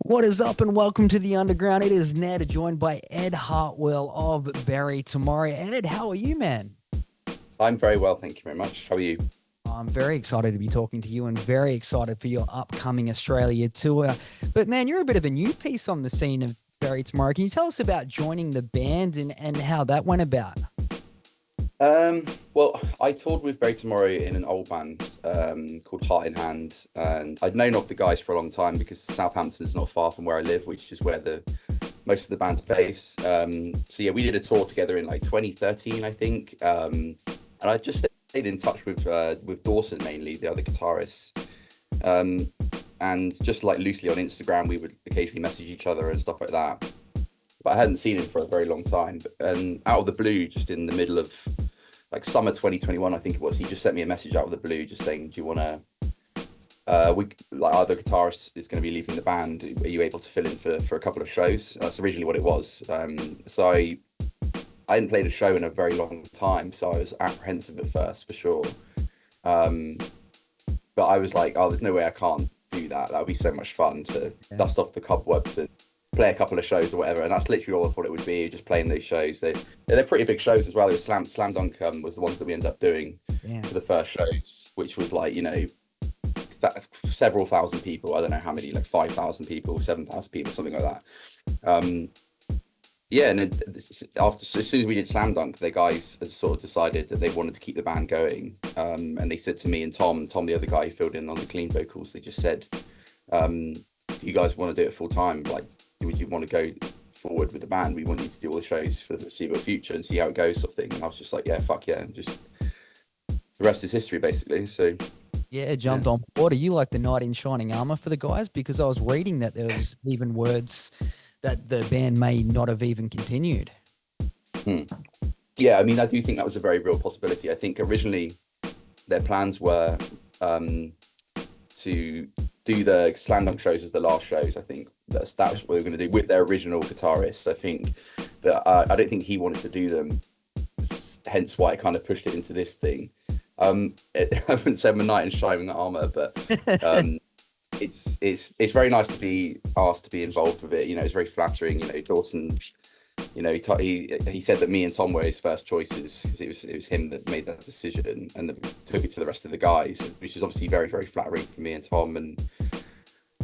What is up, and welcome to the Underground. It is Ned, joined by Ed Hartwell of Barry Tomorrow. Ed, how are you, man? I'm very well, thank you very much. How are you? I'm very excited to be talking to you and very excited for your upcoming Australia tour. But man, you're a bit of a new piece on the scene of Barry Tomorrow. Can you tell us about joining the band and how that went about? Well, I toured with Barry Tomorrow in an old band called Heart in Hand, and I'd known of the guys for a long time because Southampton is not far from where I live, which is where the most of the band's based. So yeah, we did a tour together in like 2013, I think, and I just stayed in touch with Dawson mainly, the other guitarist, um, and just like loosely on Instagram, we would occasionally message each other and stuff like that. But I hadn't seen him for a very long time. And out of the blue, just in the middle of like summer 2021, I think it was, he just sent me a message out of the blue, just saying, "Do you want to? We like our other guitarist is going to be leaving the band. Are you able to fill in for a couple of shows?" That's originally what it was. So I hadn't played a show in a very long time, so I was apprehensive at first for sure. Um, but I was like, "Oh, there's no way I can't do that. That would be so much fun to Yeah. dust off the cobwebs and play a couple of shows or whatever." And that's literally all I thought it would be, just playing those shows. They're pretty big shows as well. It was Slam Dunk was the ones that we ended up doing Yeah. for the first shows, which was like, several thousand people. I don't know how many, like 5,000 people, 7,000 people, something like that. Um, yeah, and after as soon as we did Slam Dunk, the guys had sort of decided that they wanted to keep the band going. And they said to me and Tom, the other guy who filled in on the clean vocals, they just said, um, "Do you guys want to do it full time? Like, would you want to go forward with the band? We want you to do all the shows for the foreseeable future and see how it goes," sort of thing. And I was just like, "Yeah, fuck yeah!" And just the rest is history, basically. So Yeah, yeah. jumped on board. Are you like the knight in shining armor for the guys? Because I was reading that there was even words that the band may not have even continued. Hmm. Yeah, I mean, I do think that was a very real possibility. I think originally their plans were um, to do the slam dunk shows as the last shows. I think that's what they were going to do with their original guitarist. I think, but I don't think he wanted to do them. Hence why I kind of pushed it into this thing. I wouldn't say I'm a knight in shining armor, but um, it's very nice to be asked to be involved with it. It's very flattering. Dawson. He said that me and Tom were his first choices because it was him that made that decision and that took it to the rest of the guys, which is obviously very very flattering for me and Tom. And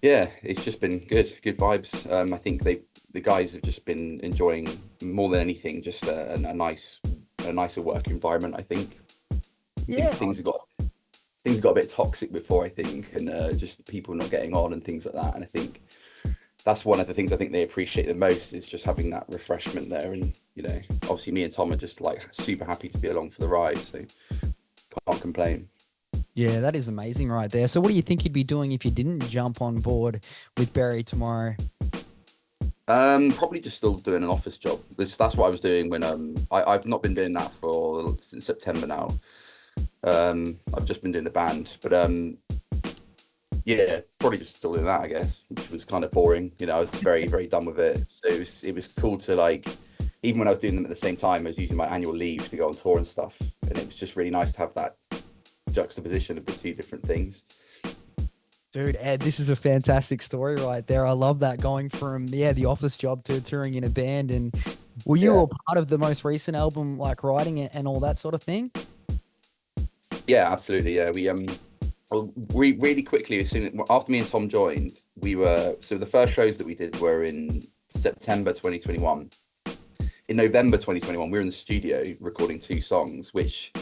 yeah, it's just been good vibes. I think the guys have just been enjoying more than anything just a nicer work environment. I think Yeah. things got a bit toxic before, I think, and just people not getting on and things like that. And I think that's one of the things I think they appreciate the most is just having that refreshment there. And obviously me and Tom are just like super happy to be along for the ride, so can't complain. Yeah, that is amazing right there. So what do you think you'd be doing if you didn't jump on board with Barry tomorrow? Probably just still doing an office job. That's what I was doing when I've not been doing that for since September now. I've just been doing the band, but yeah, probably just still doing that, I guess, which was kind of boring. I was very very done with it. So it was cool to like, even when I was doing them at the same time, I was using my annual leave to go on tour and stuff, and it was just really nice to have that juxtaposition of the two different things. Dude, Ed, this is a fantastic story right there. I love that going from the office job to touring in a band. And were you Yeah, all part of the most recent album, like writing it and all that sort of thing? yeah, absolutely. Yeah, we really quickly, as soon after me and Tom joined, the first shows that we did were in September 2021. In November 2021, we were in the studio recording two songs, which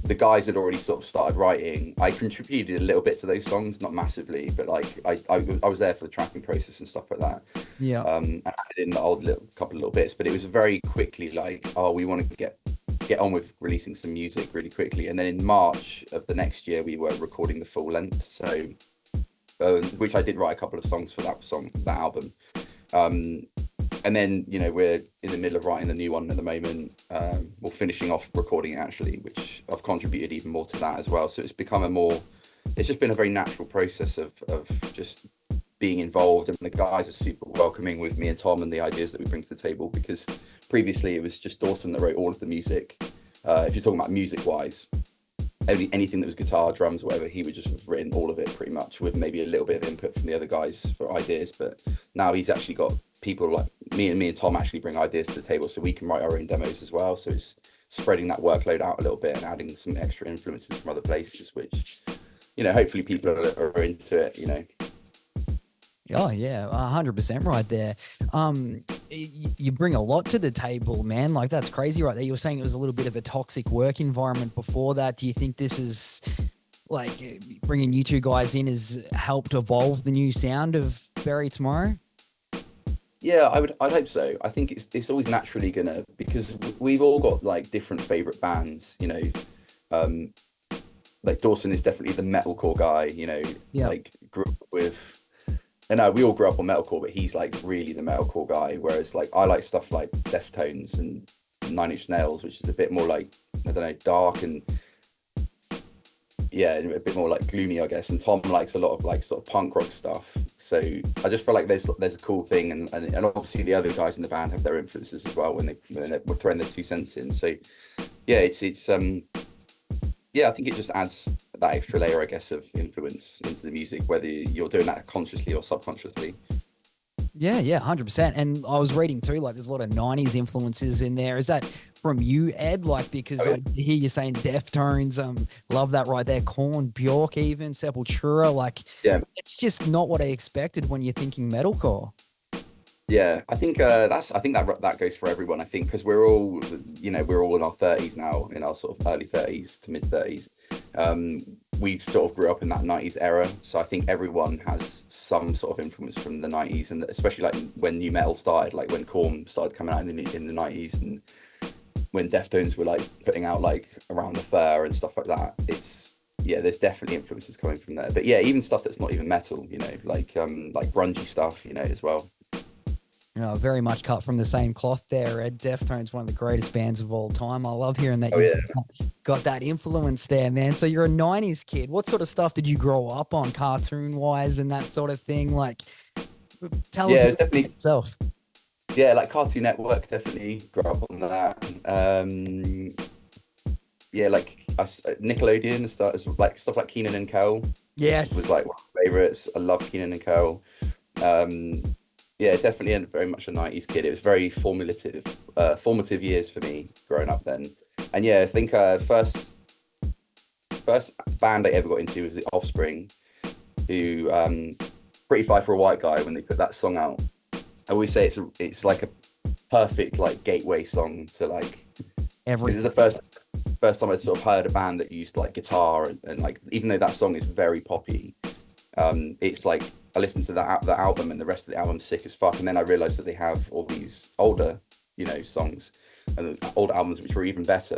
the guys had already sort of started writing. I contributed a little bit to those songs, not massively, but like I was there for the tracking process and stuff like that. Yeah. And I added in the old little couple of little bits, but it was very quickly like, oh, we want to get on with releasing some music really quickly. And then in March of the next year, we were recording the full length. So, which I did write a couple of songs for that album. Um, and then we're in the middle of writing the new one at the moment. We're finishing off recording it actually, which I've contributed even more to that as well. So it's just been a very natural process of just being involved, and the guys are super welcoming with me and Tom and the ideas that we bring to the table, because previously it was just Dawson that wrote all of the music. If you're talking about music wise, anything that was guitar, drums, whatever, he would just have written all of it pretty much, with maybe a little bit of input from the other guys for ideas. But now he's actually got people like me and Tom actually bring ideas to the table, so we can write our own demos as well. So it's spreading that workload out a little bit and adding some extra influences from other places, which, you know, hopefully people are into it, you know. Oh yeah, 100% right there. You bring a lot to the table, man. Like, that's crazy right there. You were saying it was a little bit of a toxic work environment before that. Do you think this is like bringing you two guys in has helped evolve the new sound of Bury Tomorrow? Yeah, I'd hope so. I think it's always naturally gonna, because we've all got like different favorite bands, you know. Like Dawson is definitely the metalcore guy, you know. Yeah. Like grew up with. And no, we all grew up on metalcore, but he's like really the metalcore guy. Whereas like I like stuff like Deftones and Nine Inch Nails, which is a bit more like, I don't know, dark and yeah, a bit more like gloomy, I guess. And Tom likes a lot of like sort of punk rock stuff. So I just feel like there's a cool thing, and obviously the other guys in the band have their influences as well when they're throwing their 2 cents in. So yeah, it's yeah, I think it just adds that extra layer, I guess, of influence into the music, whether you're doing that consciously or subconsciously. Yeah, 100%. And I was reading too, like there's a lot of 90s influences in there. Is that from you, Ed? Like, because I hear you saying Deftones, love that right there. Korn, Bjork, even Sepultura. Like, yeah, it's just not what I expected when you're thinking metalcore. Yeah, I think that goes for everyone. I think because we're all, you know, we're all in our 30s now, in our sort of early 30s to mid 30s. We sort of grew up in that 90s era, so I think everyone has some sort of influence from the 90s, and especially like when new metal started, like when Korn started coming out in the 90s, and when Deftones were like putting out like Around the Fur and stuff like that. It's, yeah, there's definitely influences coming from there. But yeah, even stuff that's not even metal, you know, like grungy stuff, you know, as well. You know, very much cut from the same cloth there, Ed. Deftones, one of the greatest bands of all time. I love hearing that got that influence there, man. So you're a 90s kid. What sort of stuff did you grow up on, cartoon-wise and that sort of thing? Like, tell us about yourself. Yeah, like Cartoon Network, definitely grew up on that. Yeah, like Nickelodeon, stuff like Keenan and Kel. Yes. Was like one of my favorites. I love Keenan and Kel. Yeah, definitely very much a 90s kid. It was very formative years for me growing up then. And yeah, I think first band I ever got into was The Offspring, who Pretty Fly for a White Guy, when they put that song out. I always say it's like a perfect like gateway song to like everything. This is the first time I sort of heard a band that used like guitar and like, even though that song is very poppy, it's like I listened to the album and the rest of the album's sick as fuck, and then I realized that they have all these older, you know, songs and older albums which were even better.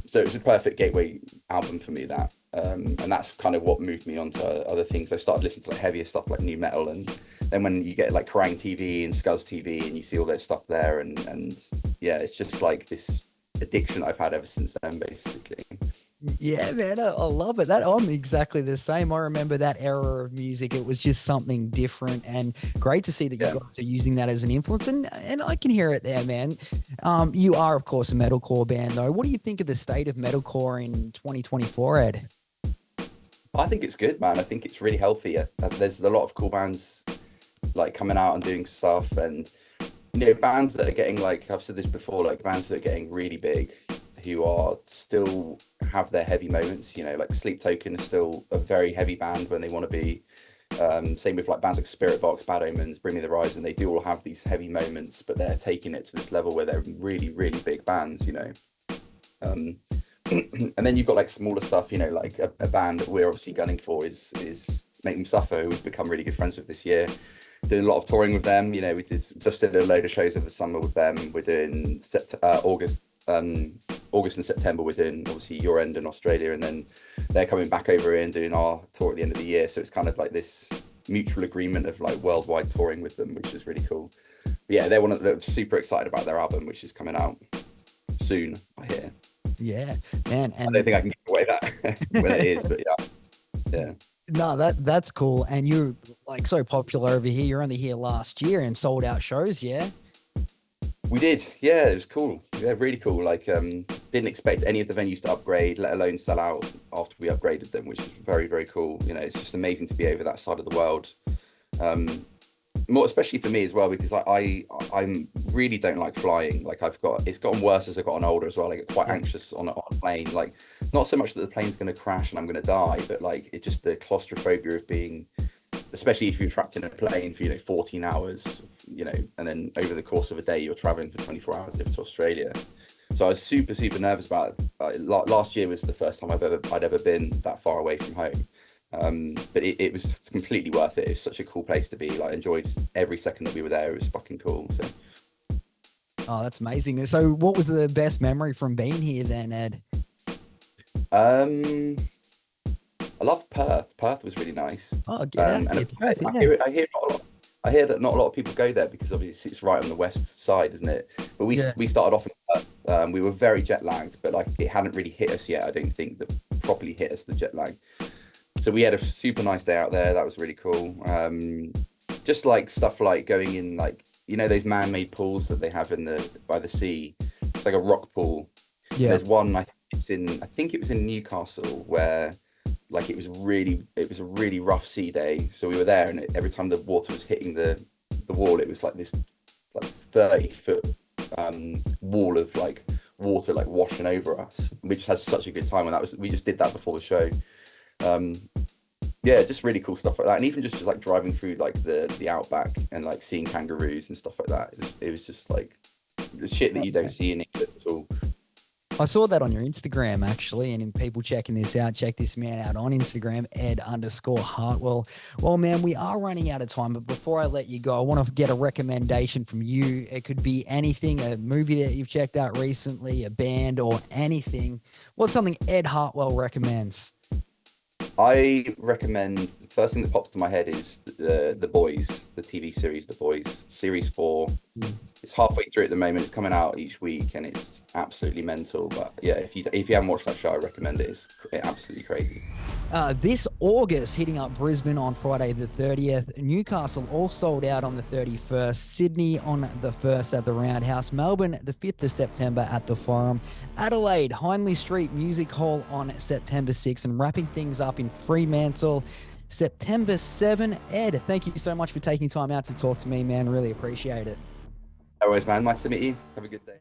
So it was a perfect gateway album for me, that, and that's kind of what moved me on to other things. I started listening to like heavier stuff like new metal, and then when you get like Kerrang TV and Scuzz TV and you see all that stuff there, and yeah, it's just like this addiction I've had ever since then, basically. Yeah, man, I love it. I'm exactly the same. I remember that era of music. It was just something different, and great to see that you guys are using that as an influence. And I can hear it there, man. You are, of course, a metalcore band, though. What do you think of the state of metalcore in 2024, Ed? I think it's good, man. I think it's really healthy. There's a lot of cool bands like coming out and doing stuff, and you know, bands that are getting, like I've said this before, like bands that are getting really big, who are still have their heavy moments, you know, like Sleep Token is still a very heavy band when they want to be. Same with like bands like Spirit Box, Bad Omens, Bring Me the Horizon. They do all have these heavy moments, but they're taking it to this level where they're really, really big bands, you know. And then you've got like smaller stuff, you know, like a band that we're obviously gunning for is Make Them Suffer, who we've become really good friends with this year. Doing a lot of touring with them, you know. We just did a load of shows over the summer with them. We're doing August and September. We're doing obviously your end in Australia, and then they're coming back over here and doing our tour at the end of the year. So it's kind of like this mutual agreement of like worldwide touring with them, which is really cool. But yeah, they're super excited about their album, which is coming out soon, I hear. Yeah, man. And I don't think I can give away that when it is, but yeah. No, that's cool. And you're like so popular over here. You're only here last year and sold out shows, yeah? We did, yeah. It was cool, yeah, really cool. Like, didn't expect any of the venues to upgrade, let alone sell out after we upgraded them, which is very, very cool. You know, it's just amazing to be over that side of the world. More especially for me as well, because I really don't like flying. Like it's gotten worse as I've gotten older as well. I get quite anxious on a plane. Like, not so much that the plane's going to crash and I'm going to die, but like it's just the claustrophobia of being, especially if you're trapped in a plane for 14 hours, and then over the course of a day you're traveling for 24 hours over to Australia. So I was super, super nervous about it. Last year was the first time I'd ever been that far away from home. But it was completely worth it. It was such a cool place to be. Like, I enjoyed every second that we were there. It was fucking cool. So. Oh, that's amazing. So what was the best memory from being here then, Ed? I loved Perth. Perth was really nice. Oh, get out and Perth, I hear that not a lot of people go there because obviously it's right on the west side, isn't it? But we started off in Perth. We were very jet lagged, but like it hadn't really hit us yet. I don't think that properly hit us, the jet lag. So we had a super nice day out there. That was really cool. Just like stuff like going in, like, those man-made pools that they have by the sea. It's like a rock pool. Yeah. There's one, I think it was in Newcastle, where like it was a really rough sea day. So we were there, and every time the water was hitting the wall, it was like this like 30-foot wall of like water like washing over us. We just had such a good time, and we just did that before the show. Just really cool stuff like that, and even just like driving through like the outback and like seeing kangaroos and stuff like that. It was just like the shit that you don't see in England at all. I saw that on your Instagram, actually, and in people checking this out, check this man out on Instagram, Ed_Hartwell. Well, man, we are running out of time, but before I let you go, I want to get a recommendation from you. It could be anything, a movie that you've checked out recently, a band, or anything. What's something Ed Hartwell recommends? I recommend, the first thing that pops to my head is the Boys, the TV series, The Boys, series 4. It's halfway through at the moment. It's coming out each week, and it's absolutely mental. But yeah, if you haven't watched that show, I recommend it. It's absolutely crazy. This August, hitting up Brisbane on Friday the 30th, Newcastle all sold out on the 31st, Sydney on the 1st at the Roundhouse, Melbourne the 5th of September at the Forum, Adelaide, Hindley Street Music Hall on September 6th, and wrapping things up in Fremantle, September 7. Ed, thank you so much for taking time out to talk to me, man. Really appreciate it. No worries, man. Nice to meet you. Have a good day.